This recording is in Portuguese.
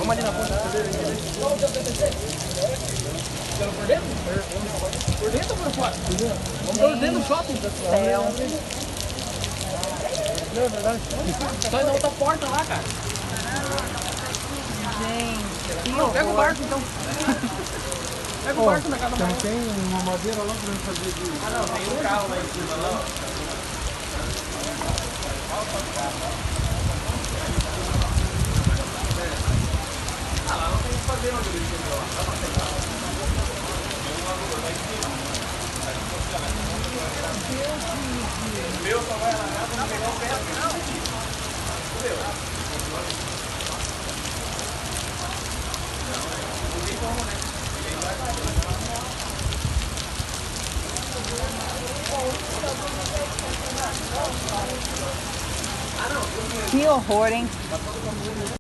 Vamos ali na ponta da cadeira. Por dentro? Por dentro ou por fora? Por dentro. Vamos por dentro do shopping. Céu. Não, é verdade. Só ir na outra porta lá, cara. Gente, que Não, pega o horror. barco então. Pega o barco na casa da Não tem uma madeira lá pra gente fazer de... Ah não, tem um carro lá em cima lá. Ah, lá não tem o que fazer onde ele chegou lá. Dá uma pegada. O meu só vai lá pra pegar o pé. O meu. Não tem como, né? Que horror, hein?